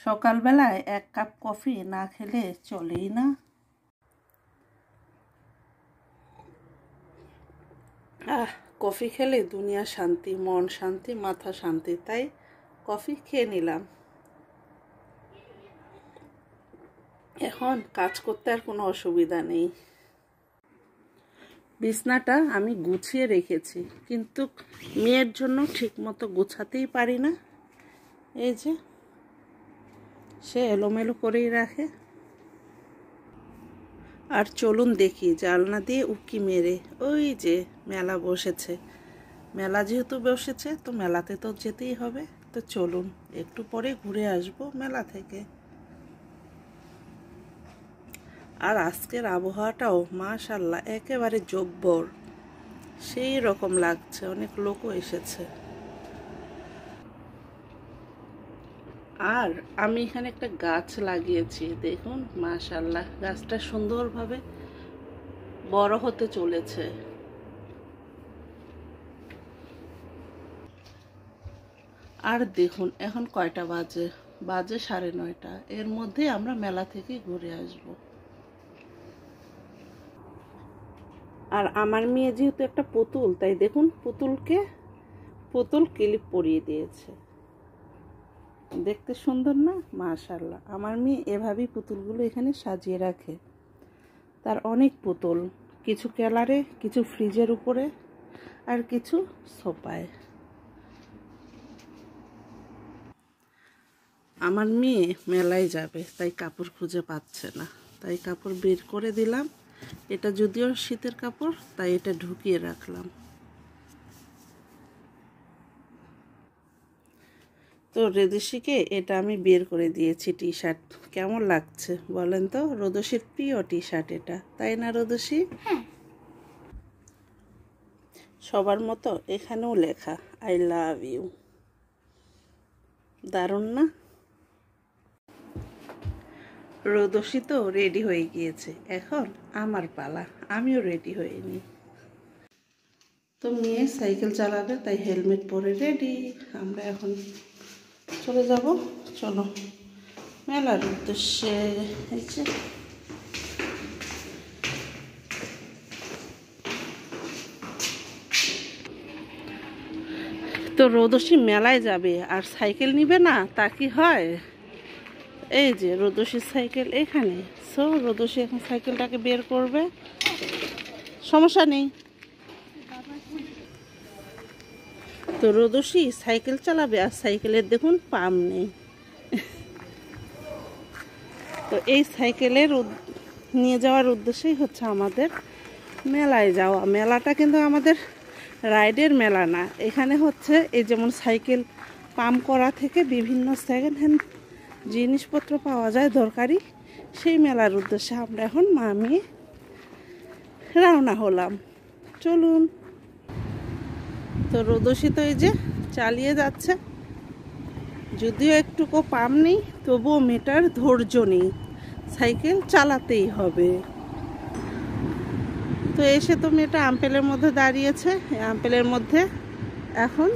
সকালবেলায় এক cup coffee না খেলে চলেই না। কফি খেলে দুনিয়া শান্তি, মন শান্তি, মাথা শান্তি, তাই কফি খেয়ে নিলাম। এখন কাজ করতে আর কোনো অসুবিধা নেই। বিছনাটা আমি গুছিয়ে রেখেছি, কিন্তু মেয়ের জন্য ঠিকমতো গুছাতেই পারি না। এই যে সে এলোমেলো করেই রাখে। আর চলুন দেখি জানলা দিয়ে উঁকি মেরে ওই যে মেলা বসেছে। মেলা যেহেতু বসেছে তো মেলাতে তো যেতেই হবে। তো চলুন একটু পরে ঘুরে আসবো মেলা থেকে। আর আজকের আবহাওয়াটাও মাশাআল্লাহ একেবারে জব্বর, সেই রকম লাগছে। অনেক লোকও এসেছে। আর আমি এখানে একটা গাছ লাগিয়েছি, দেখুন মাশাআল্লাহ গাছটা সুন্দরভাবে বড় হতে চলেছে। আর দেখুন এখন কয়টা বাজে, বাজে 9:30। এর মধ্যে আমরা মেলা থেকে ঘুরে আসব। আর আমার মেয়ে যেহেতু একটা পুতুল, তাই দেখুন পুতুল ক্লিপ পরিয়ে দিয়েছে। দেখতে সুন্দর না? মাশাআল্লাহ। আমার মেয়ে এভাবেই পুতুলগুলো এখানে সাজিয়ে রাখে। তার অনেক পুতুল, কিছু ক্যালারে, কিছু ফ্রিজের উপরে, আর কিছু সোফায়। আমার মেয়ে মেলায় যাবে, তাই কাপড় খুঁজে পাচ্ছে না, তাই কাপড় বের করে দিলাম। এটা যদিও শীতের কাপড়, তাই এটা ঢুকিয়ে রাখলাম। তো রোদসীকে এটা আমি বের করে দিয়েছি। টি শার্ট কেমন লাগছে বলেন তো? রোদসীর প্রিয় টি শার্ট এটা, তাই না রোদসী? সবার মতো এখানেও লেখা আই লাভ ইউ। দারুণ না? রোদসী তো রেডি হয়ে গিয়েছে, এখন আমার পালা, আমিও রেডি হয়ে নিই। তো মেয়ে সাইকেল চালাবে, তাই হেলমেট পরে রেডি। আমরা এখন চলে যাব। চলো মেলার উদ্দেশ্যে। তো রোদসী মেলায় যাবে আর সাইকেল নিবে না, তা কি হয়? এই যে রোদসীর সাইকেল এখানে। সো রোদসী এখন সাইকেলটাকে বের করবে, সমস্যা নেই। তো রোদসী সাইকেল চালাবে, আর সাইকেলের দেখুন পাম্প নেই। তো এই সাইকেলের নিয়ে যাওয়ার উদ্দেশ্যই হচ্ছে আমাদের মেলায় যাওয়া। মেলাটা কিন্তু আমাদের রাইডের মেলা না, এখানে হচ্ছে এই যেমন সাইকেল পাম্প করা থেকে বিভিন্ন সেকেন্ড হ্যান্ড জিনিসপত্র পাওয়া যায় দরকারি। সেই মেলার উদ্দেশ্যে আমরা এখন মামি রওনা হলাম। চলুন। তো রোদসী তো এই যে চালিয়ে যাচ্ছে, যদিও একটুকু পাম্প নেই, তবুও মেয়েটার ধৈর্য নেই, সাইকেল চালাতেই হবে। তো এসে তো মেয়েটা আম্পেলের মধ্যে দাঁড়িয়েছে। আম্পেলের মধ্যে এখন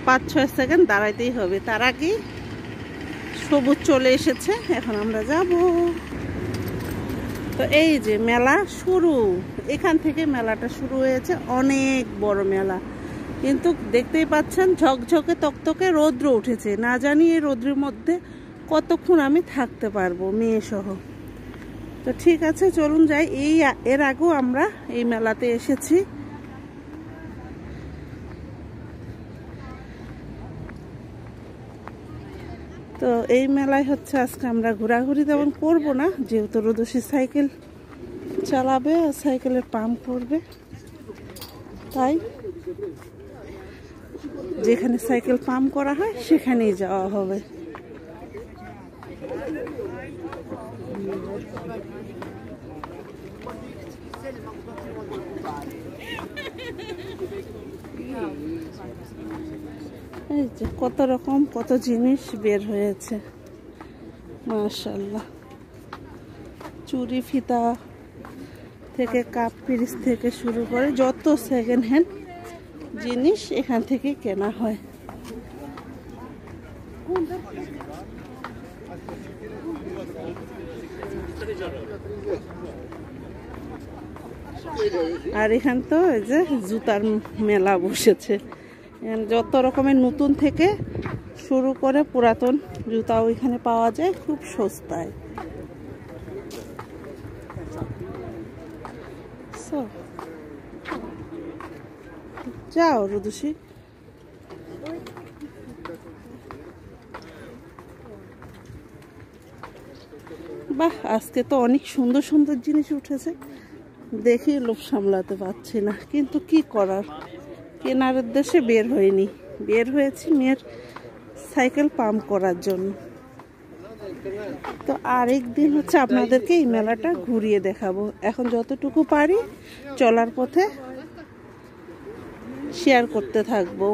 5-6 সেকেন্ড দাঁড়াইতেই হবে, তার আগে সবুজ চলে এসেছে। এখন আমরা যাব। তো এই যে মেলা শুরু, এখান থেকে মেলাটা শুরু হয়েছে। অনেক বড় মেলা, কিন্তু দেখতেই পাচ্ছেন ঝকঝকে তকতকে রৌদ্র উঠেছে। না জানি এই রৌদ্রের মধ্যে কতক্ষণ আমি থাকতে পারবো মেয়ে সহ। তো ঠিক আছে চলুন যাই। এর আগেও আমরা এই মেলাতে এসেছি। তো এই মেলায় হচ্ছে আজকে আমরা ঘোরাঘুরি তেমন করবো না, যেহেতু রোদসী সাইকেল চালাবে আর সাইকেলের পাম্প করবে, তাই যেখানে সাইকেল পাম্প করা হয় সেখানেই যাওয়া হবে। এই যে কত রকম কত জিনিস বের হয়েছে, মাশাআল্লাহ। চুড়ি ফিতা থেকে কাপ পিরিচ থেকে শুরু করে যত সেকেন্ড হ্যান্ড জিনিস এখান থেকে কেনা হয়। আর এখান তো এই যে জুতার মেলা বসেছে, যত রকমের নতুন থেকে শুরু করে পুরাতন জুতাও এখানে পাওয়া যায় খুব সস্তায়। যাও রুদুষি। বাহ, আজকে তো অনেক সুন্দর সুন্দর জিনিস উঠেছে, দেখে লোভ সামলাতে পারছি না, কিন্তু কি করার, কেনার উদ্দেশ্যে বের হয়নি, বের হয়েছি মেয়ের সাইকেল পাম্প করার জন্য। তো আরেক দিন হচ্ছে আপনাদেরকে এই মেলাটা ঘুরিয়ে দেখাবো। এখন যতটুকু পারি চলার পথে শেয়ার করতে থাকবো।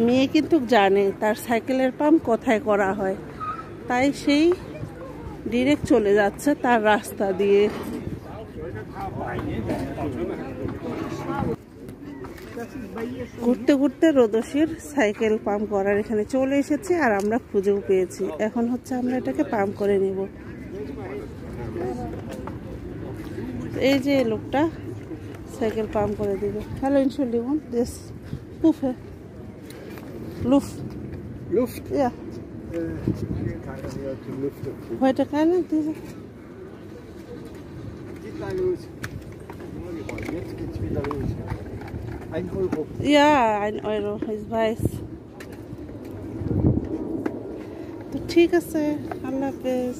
মেয়ে কিন্তু জানে তার সাইকেলের পাম্প কোথায় করা হয়, তাই সেই ডিরেক্ট চলে যাচ্ছে তার রাস্তা দিয়ে। ঘুরতে ঘুরতে রোদসির সাইকেল পাম্প করার এখানে চলে এসেছি, আর আমরা খুঁজেও পেয়েছি। এখন হচ্ছে আমরা এটাকে পাম্প করে নিব। এই যে লোকটা সাইকেল পাম্প করে দিবে। হ্যালো ইনশাল্লাহ this পুফে Luft. Luft? Ja. Heute keine? Diese? Geht mal los. Jetzt geht's wieder los. 1 Euro. Ja, 1 Euro, ich weiß. তো ঠিক আছে, আল্লাহ হাফেজ।